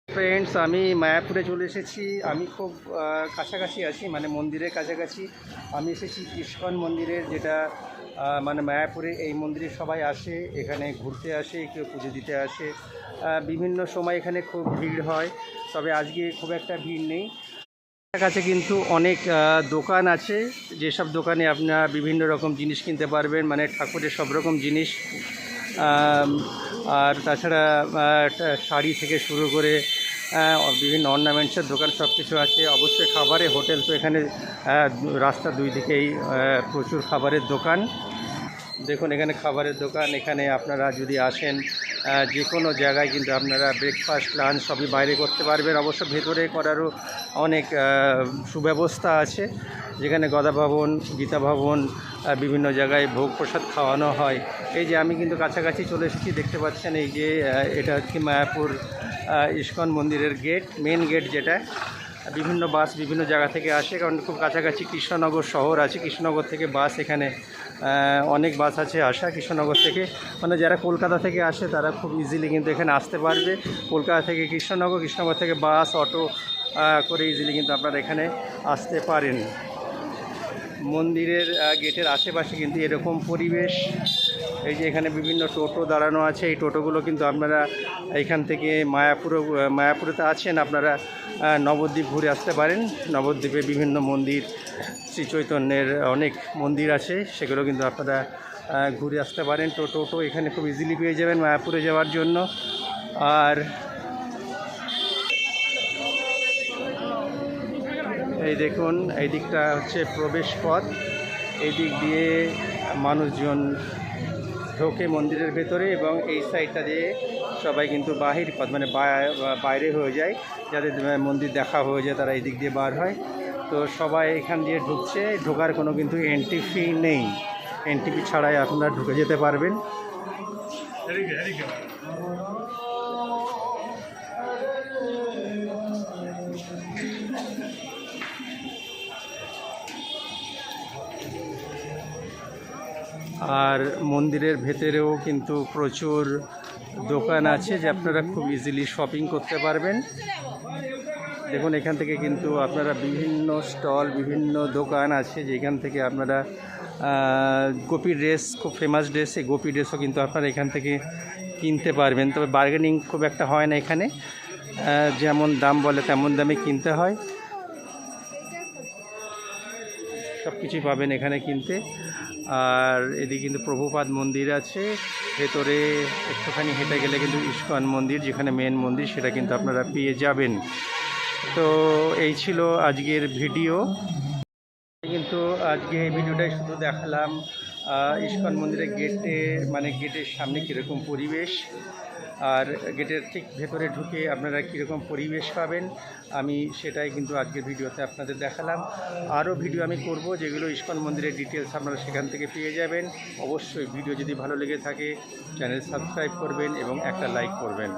Friends, আমি মায়াপুরে চলে এসেছি। আমি খুব কাছাকাছি আছি, মানে মন্দিরের কাছাকাছি। আমি এসেছি ইস্কন মন্দিরের, যেটা মানে মায়াপুরে। এই মন্দিরে সবাই আসে, এখানে ঘুরতে আসে, কেউ পুজো দিতে আসে। বিভিন্ন সময় এখানে খুব ভিড় হয়, তবে আজকে খুব একটা ভিড় নেই। কাছে কিন্তু অনেক দোকান আছে, যেসব দোকানে আপনারা বিভিন্ন রকম জিনিস কিনতে পারবেন, মানে ঠাকুরের সব রকম জিনিস। আর তাছাড়া শাড়ি থেকে শুরু করে বিভিন্ন অর্নামেন্টসের দোকান সব কিছু আছে। অবশ্যই খাবারের হোটেল তো এখানে রাস্তার দুই দিকেই প্রচুর খাবারের দোকান। দেখুন এখানে খাবারের দোকান। এখানে আপনারা যদি আসেন যে কোনো জায়গায় কিন্তু আপনারা ব্রেকফাস্ট, লাঞ্চ সবই বাইরে করতে পারবেন। অবশ্য ভেতরে করারও অনেক সুব্যবস্থা আছে, যেখানে গদা ভবন, গীতা ভবন, বিভিন্ন জায়গায় ভোগ প্রসাদ খাওয়ানো হয়। এই যে আমি কিন্তু কাছাকাছি চলে এসেছি, দেখতে পাচ্ছেন। এই যে এটা হচ্ছে মায়াপুর ইস্কন মন্দিরের গেট, মেন গেট যেটা। বিভিন্ন বাস বিভিন্ন জায়গা থেকে আসে, কারণ খুব কাছাকাছি কৃষ্ণনগর শহর আছে। কৃষ্ণনগর থেকে বাস এখানে অনেক বাস আছে আসা কৃষ্ণনগর থেকে। মানে যারা কলকাতা থেকে আসে তারা খুব ইজিলি কিন্তু এখানে আসতে পারবে। কলকাতা থেকে কৃষ্ণনগর, কৃষ্ণনগর থেকে বাস, অটো করে ইজিলি কিন্তু আপনারা এখানে আসতে পারেন। মন্দিরের গেটের আশেপাশে কিন্তু এরকম পরিবেশ। এই যে এখানে বিভিন্ন টোটো দাঁড়ানো আছে। এই টোটোগুলো কিন্তু আপনারা এইখান থেকে মায়াপুরেতে আছেন, আপনারা নবদ্বীপ ঘুরে আসতে পারেন। নবদ্বীপে বিভিন্ন মন্দির, শ্রী চৈতন্যের অনেক মন্দির আছে, সেগুলো কিন্তু আপনারা ঘুরে আসতে পারেন। টোটো এখানে খুব ইজিলি পেয়ে যাবেন মায়াপুরে যাওয়ার জন্য। আর এই দেখুন, এই দিকটা হচ্ছে প্রবেশ পথ। এই দিক দিয়ে মানুষজন ঢোকে মন্দিরের ভেতরে, এবং এই সাইডটা দিয়ে সবাই কিন্তু বাহির পথ, মানে বাইরে হয়ে যায়। যাদের মন্দির দেখা হয়ে যায় তারা এই দিক দিয়ে বার হয়। তো সবাই এখান দিয়ে ঢুকছে। ঢোকার কোনো কিন্তু এন্ট্রি ফি নেই, এন্ট্রি ফি ছাড়াই আপনারা ঢুকে যেতে পারবেন। আর মন্দিরের ভেতরেও কিন্তু প্রচুর দোকান আছে, যে আপনারা খুব ইজিলি শপিং করতে পারবেন। দেখুন এখান থেকে কিন্তু আপনারা বিভিন্ন স্টল, বিভিন্ন দোকান আছে, যেখান থেকে আপনারা গোপী ড্রেস, খুব ফেমাস ড্রেস, এই গোপী ড্রেসও কিন্তু আপনারা এখান থেকে কিনতে পারবেন। তবে বার্গেনিং খুব একটা হয় না এখানে, যেমন দাম বলে তেমন দামে কিনতে হয়। সব কিছুই পাবেন এখানে কিনতে। আর এদিকে কিন্তু প্রভুপাদ মন্দির আছে, ভেতরে একটুখানি হেঁটে গেলে কিন্তু ইস্কন মন্দির, যেখানে মেন মন্দির, সেটা কিন্তু আপনারা পেয়ে যাবেন। তো এই ছিল আজকের ভিডিও। কিন্তু আজকে এই ভিডিওটাই শুধু দেখালাম ইস্কন মন্দিরের গেটে, মানে গেটের সামনে কীরকম পরিবেশ, আর গেটের ঠিক ভেতরে ঢুকে আপনারা কীরকম পরিবেশ পাবেন, আমি সেটাই কিন্তু আজকের ভিডিওতে আপনাদের দেখালাম। আরও ভিডিও আমি করব, যেগুলো ইস্কন মন্দিরের ডিটেলস আপনারা সেখান থেকে পেয়ে যাবেন। অবশ্যই ভিডিও যদি ভালো লেগে থাকে চ্যানেল সাবস্ক্রাইব করবেন এবং একটা লাইক করবেন।